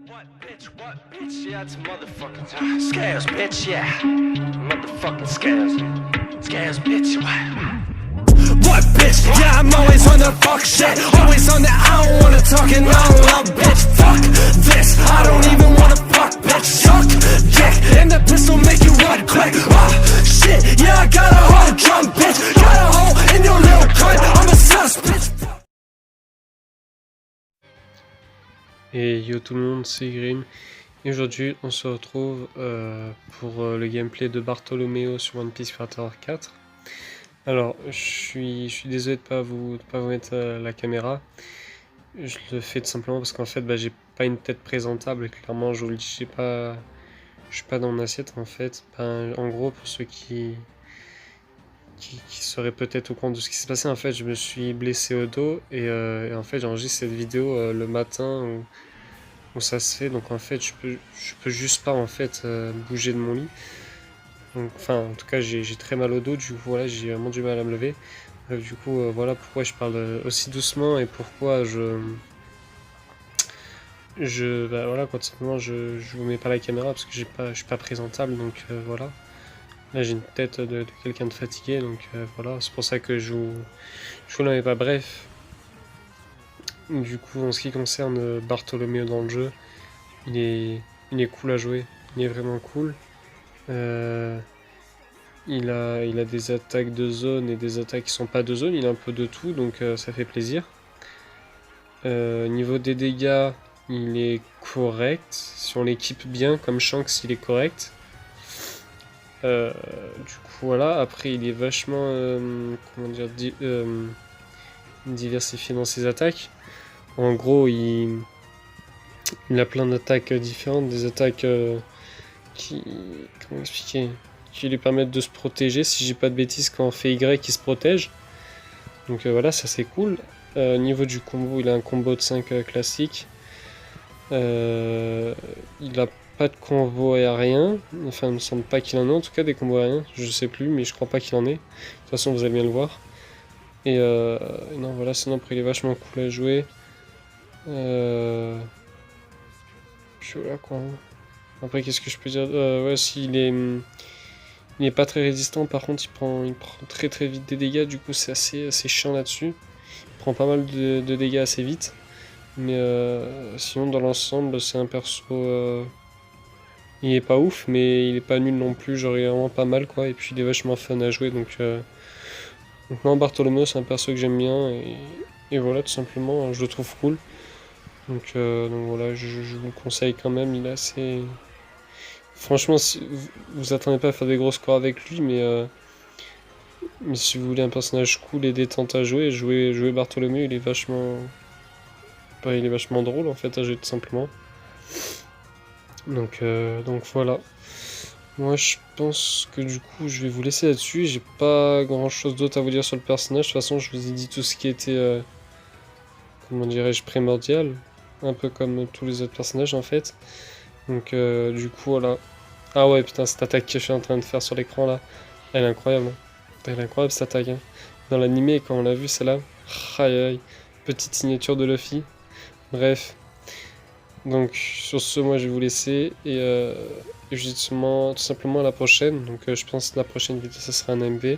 What bitch, yeah, it's motherfucking scales, bitch, yeah. Motherfucking scales. Scales, bitch, what bitch, yeah, I'm always on the fuck shit. Always on the I don't wanna talk and I don't love bitch. Fuck this, I don't even wanna fuck bitch. Suck dick, and the pistol make you run quick. Shit, yeah, I got a whole drum, bitch. Got a hole in your little cunt, I'm a sus, bitch. Et yo tout le monde, c'est Grim. Et aujourd'hui, on se retrouve pour le gameplay de Bartolomeo sur One Piece Fighter 4. Alors, je suis désolé de pas vous mettre la caméra. Je le fais tout simplement parce qu'en fait, j'ai pas une tête présentable. Et clairement, je vous le dis, je suis pas dans mon assiette en fait. En gros, pour ceux qui seraient peut-être au courant de ce qui s'est passé, en fait, je me suis blessé au dos et en fait, j'enregistre cette vidéo le matin où ça se fait, donc en fait je peux juste pas en fait bouger de mon lit. Donc, enfin en tout cas j'ai très mal au dos, du coup voilà, j'ai vraiment du mal à me lever. Bref, du coup voilà pourquoi je parle aussi doucement et pourquoi voilà quoi, tout simplement je vous mets pas la caméra parce que je suis pas présentable, donc voilà. Là j'ai une tête de quelqu'un de fatigué, donc voilà, c'est pour ça que je vous la mets pas. Bref. Du coup, en ce qui concerne Bartolomeo dans le jeu, il est cool à jouer, il est vraiment cool. Il a des attaques de zone et des attaques qui sont pas de zone, il a un peu de tout, donc ça fait plaisir. Niveau des dégâts, il est correct. Si on l'équipe bien, comme Shanks, il est correct. Du coup, voilà. Après, il est vachement comment dire, diversifié dans ses attaques. En gros, il a plein d'attaques différentes, des attaques comment expliquer, qui lui permettent de se protéger. Si j'ai pas de bêtises, quand on fait Y, il se protège. Donc voilà, ça c'est cool. Niveau du combo, il a un combo de 5 classique. Il a pas de combo aérien. Enfin, il me semble pas qu'il en ait. En tout cas, des combos aériens, je sais plus, mais je crois pas qu'il en ait. De toute façon, vous allez bien le voir. Et non, voilà, sinon après, il est vachement cool à jouer. Puis voilà quoi. Après, qu'est-ce que je peux dire? Ouais, s'il il est pas très résistant, par contre, il prend très très vite des dégâts, du coup, c'est assez chiant là-dessus. Il prend pas mal de dégâts assez vite. Mais sinon, dans l'ensemble, c'est un perso. Il est pas ouf, mais il est pas nul non plus, genre, il est vraiment pas mal quoi. Et puis, il est vachement fun à jouer, donc non, Bartolomeo, c'est un perso que j'aime bien, et voilà, tout simplement, je le trouve cool. Donc voilà, je vous le conseille quand même, il est assez... Franchement, si vous attendez pas à faire des gros scores avec lui, mais si vous voulez un personnage cool et détente à jouer Bartolomeo, il est vachement drôle en fait à jouer tout simplement. Donc voilà. Moi je pense que du coup je vais vous laisser là-dessus, j'ai pas grand chose d'autre à vous dire sur le personnage, de toute façon je vous ai dit tout ce qui était, comment dirais-je, primordial. Un peu comme tous les autres personnages en fait. Donc du coup voilà. Ah ouais putain, cette attaque que je suis en train de faire sur l'écran là, elle est incroyable. Elle est incroyable cette attaque. Hein. Dans l'animé, quand on l'a vu celle-là, aïe aïe, petite signature de Luffy. Bref. Donc sur ce, moi je vais vous laisser et justement tout simplement à la prochaine. Donc je pense que la prochaine vidéo ça sera un MV.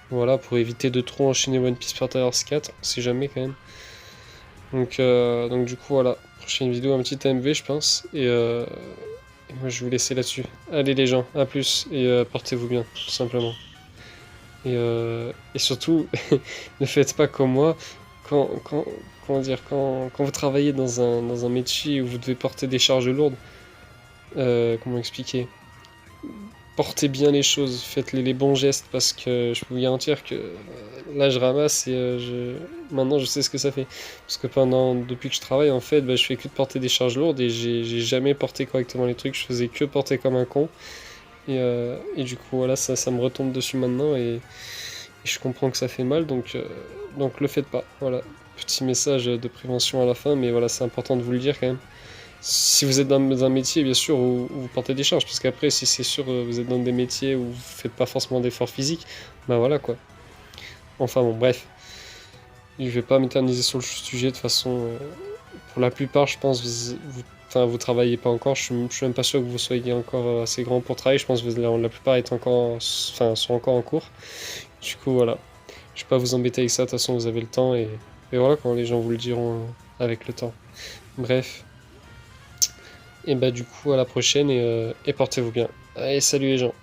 Voilà, pour éviter de trop enchaîner One Piece Fighter 4, on sait jamais quand même. Donc du coup voilà, prochaine vidéo un petit MV je pense, et moi je vais vous laisser là-dessus. Allez les gens, à plus, et portez-vous bien, tout simplement. Et surtout, ne faites pas comme moi, comment dire, quand vous travaillez dans un métier où vous devez porter des charges lourdes, comment expliquer, portez bien les choses, faites les bons gestes, parce que je peux vous garantir que là je ramasse et maintenant je sais ce que ça fait. Parce que depuis que je travaille en fait, je fais que de porter des charges lourdes et j'ai jamais porté correctement les trucs, je faisais que porter comme un con. Et du coup voilà, ça me retombe dessus maintenant et je comprends que ça fait mal, donc le faites pas. Voilà, petit message de prévention à la fin, mais voilà, c'est important de vous le dire quand même. Si vous êtes dans un métier, bien sûr, où vous portez des charges, parce qu'après, si c'est sûr, vous êtes dans des métiers où vous faites pas forcément d'efforts physiques, voilà quoi. Enfin bon, bref. Je vais pas m'éterniser sur le sujet, de toute façon, Pour la plupart, je pense, enfin, vous travaillez pas encore. Je suis même pas sûr que vous soyez encore assez grand pour travailler. Je pense que la plupart est encore, enfin, sont encore en cours. Du coup, voilà. Je vais pas vous embêter avec ça. De toute façon, vous avez le temps et voilà, quand les gens vous le diront avec le temps. Bref. Et bah, du coup, à la prochaine et portez-vous bien. Allez, salut les gens.